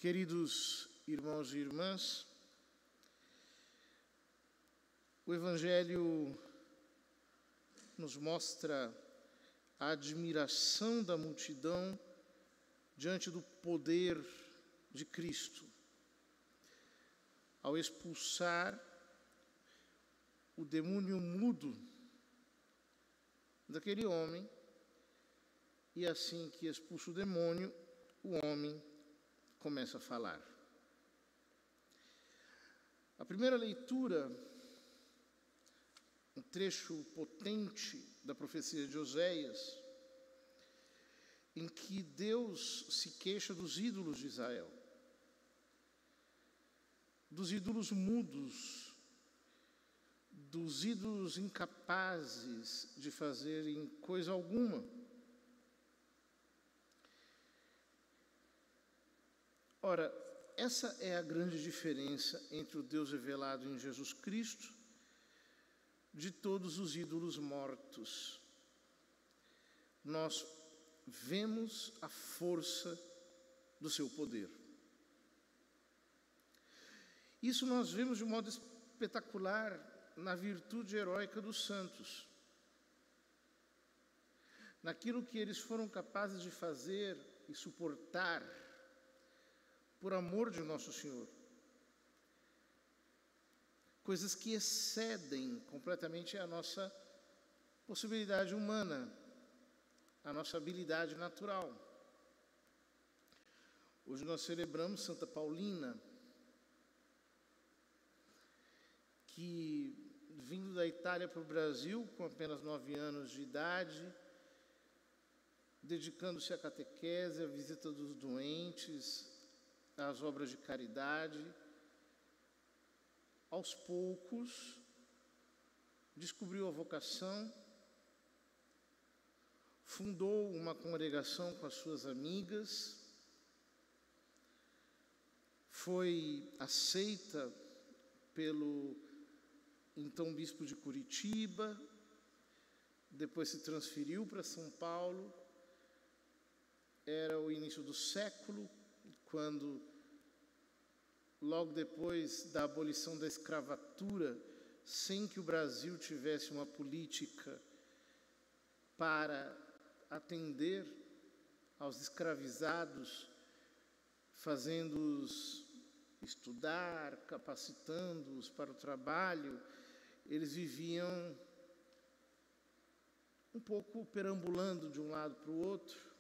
Queridos irmãos e irmãs, o Evangelho nos mostra a admiração da multidão diante do poder de Cristo, ao expulsar o demônio mudo daquele homem, e assim que expulsa o demônio, o homem começa a falar. A primeira leitura, um trecho potente da profecia de Oséias, em que Deus se queixa dos ídolos de Israel, dos ídolos mudos, dos ídolos incapazes de fazerem coisa alguma. Ora, essa é a grande diferença entre o Deus revelado em Jesus Cristo de todos os ídolos mortos. Nós vemos a força do seu poder. Isso nós vemos de modo espetacular na virtude heróica dos santos, naquilo que eles foram capazes de fazer e suportar por amor de nosso Senhor. Coisas que excedem completamente a nossa possibilidade humana, a nossa habilidade natural. Hoje nós celebramos Santa Paulina, que, vindo da Itália para o Brasil, com apenas 9 anos de idade, dedicando-se à catequese, à visita dos doentes, às obras de caridade, aos poucos, descobriu a vocação, fundou uma congregação com as suas amigas, foi aceita pelo então bispo de Curitiba, depois se transferiu para São Paulo. Era o início do século, quando, logo depois da abolição da escravatura, sem que o Brasil tivesse uma política para atender aos escravizados, fazendo-os estudar, capacitando-os para o trabalho, eles viviam um pouco perambulando de um lado para o outro.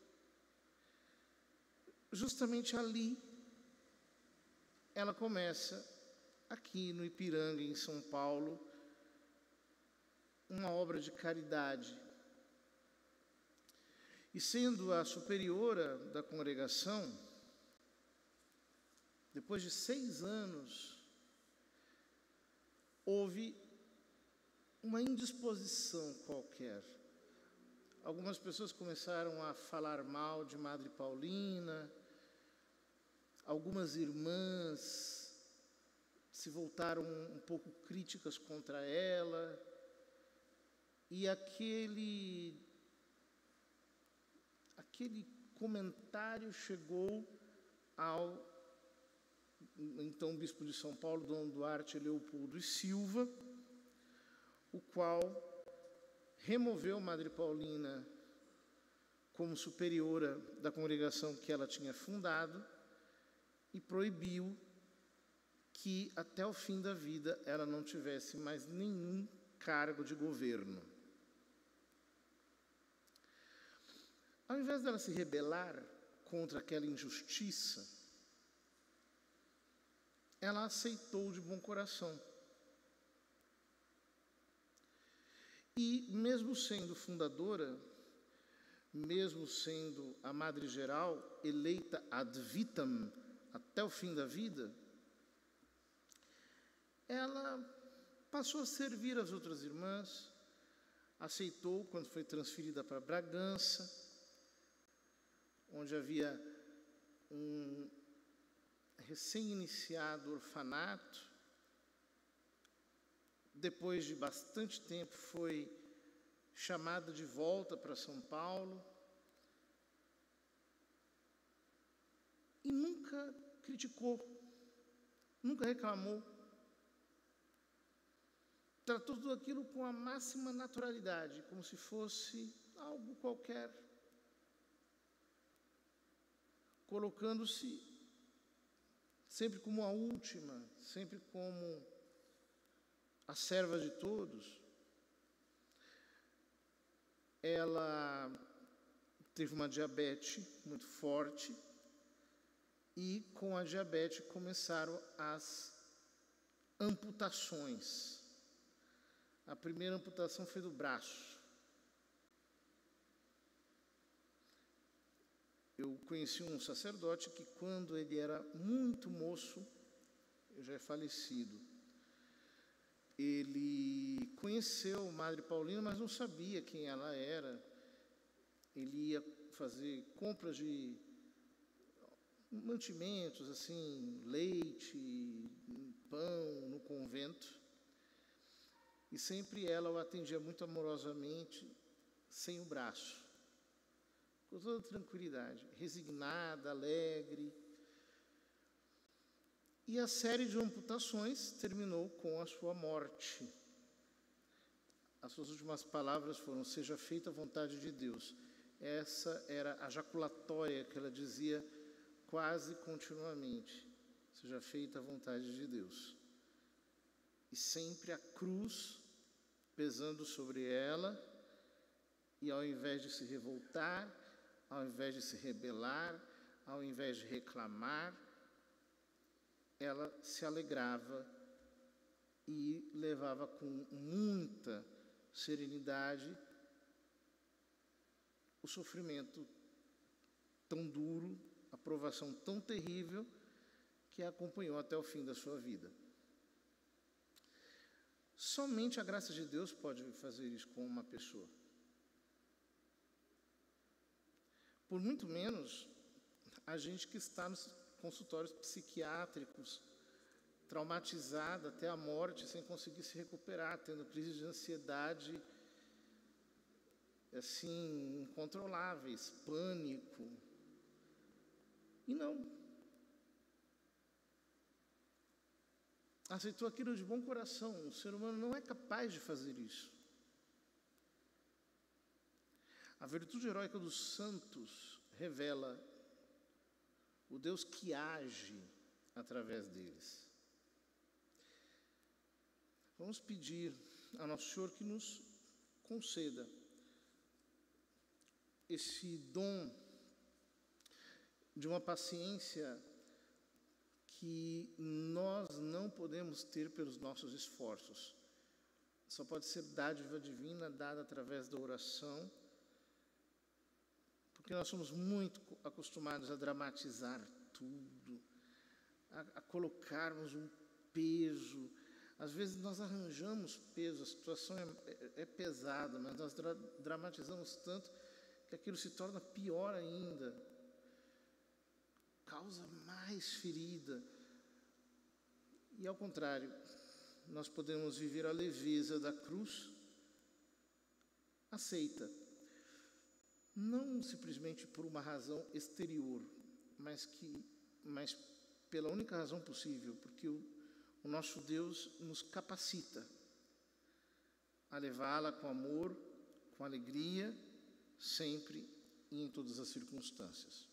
Justamente ali, ela começa, aqui no Ipiranga, em São Paulo, uma obra de caridade. E sendo a superiora da congregação, depois de 6 anos, houve uma indisposição qualquer. Algumas pessoas começaram a falar mal de Madre Paulina, algumas irmãs se voltaram um pouco críticas contra ela, e aquele comentário chegou ao então bispo de São Paulo, Dom Duarte Leopoldo e Silva, o qual removeu Madre Paulina como superiora da congregação que ela tinha fundado e proibiu que até o fim da vida ela não tivesse mais nenhum cargo de governo. Ao invés dela se rebelar contra aquela injustiça, ela aceitou de bom coração. E, mesmo sendo fundadora, mesmo sendo a Madre Geral, eleita ad vitam, até o fim da vida, ela passou a servir as outras irmãs, aceitou quando foi transferida para Bragança, onde havia um recém-iniciado orfanato. Depois de bastante tempo foi chamada de volta para São Paulo, e nunca criticou, nunca reclamou. Tratou tudo aquilo com a máxima naturalidade, como se fosse algo qualquer, colocando-se sempre como a última, sempre como a serva de todos. Ela teve uma diabetes muito forte e com a diabetes começaram as amputações. A primeira amputação foi do braço. Eu conheci um sacerdote que, quando ele era muito moço, já é falecido, ele conheceu Madre Paulina, mas não sabia quem ela era. Ele ia fazer compras de mantimentos, assim, leite, pão, no convento. E sempre ela o atendia muito amorosamente, sem o braço, com toda tranquilidade, resignada, alegre. E a série de amputações terminou com a sua morte. As suas últimas palavras foram: seja feita a vontade de Deus. Essa era a jaculatória que ela dizia quase continuamente: seja feita a vontade de Deus. E sempre a cruz pesando sobre ela, e ao invés de se revoltar, ao invés de se rebelar, ao invés de reclamar, ela se alegrava e levava com muita serenidade o sofrimento tão duro, a provação tão terrível que a acompanhou até o fim da sua vida. Somente a graça de Deus pode fazer isso com uma pessoa. Por muito menos a gente que está nos consultórios psiquiátricos, traumatizada até a morte, sem conseguir se recuperar, tendo crises de ansiedade, assim, incontroláveis, pânico. E não. Aceitou aquilo de bom coração. O ser humano não é capaz de fazer isso. A virtude heróica dos santos revela o Deus que age através deles. Vamos pedir ao Nosso Senhor que nos conceda esse dom de uma paciência que nós não podemos ter pelos nossos esforços. Só pode ser dádiva divina dada através da oração, porque nós somos muito acostumados a dramatizar tudo, a colocarmos um peso. Às vezes nós arranjamos peso, a situação é pesada, mas nós dramatizamos tanto que aquilo se torna pior ainda, causa mais ferida. E ao contrário, nós podemos viver a leveza da cruz aceita, não simplesmente por uma razão exterior, mas pela única razão possível, porque o nosso Deus nos capacita a levá-la com amor, com alegria, sempre e em todas as circunstâncias.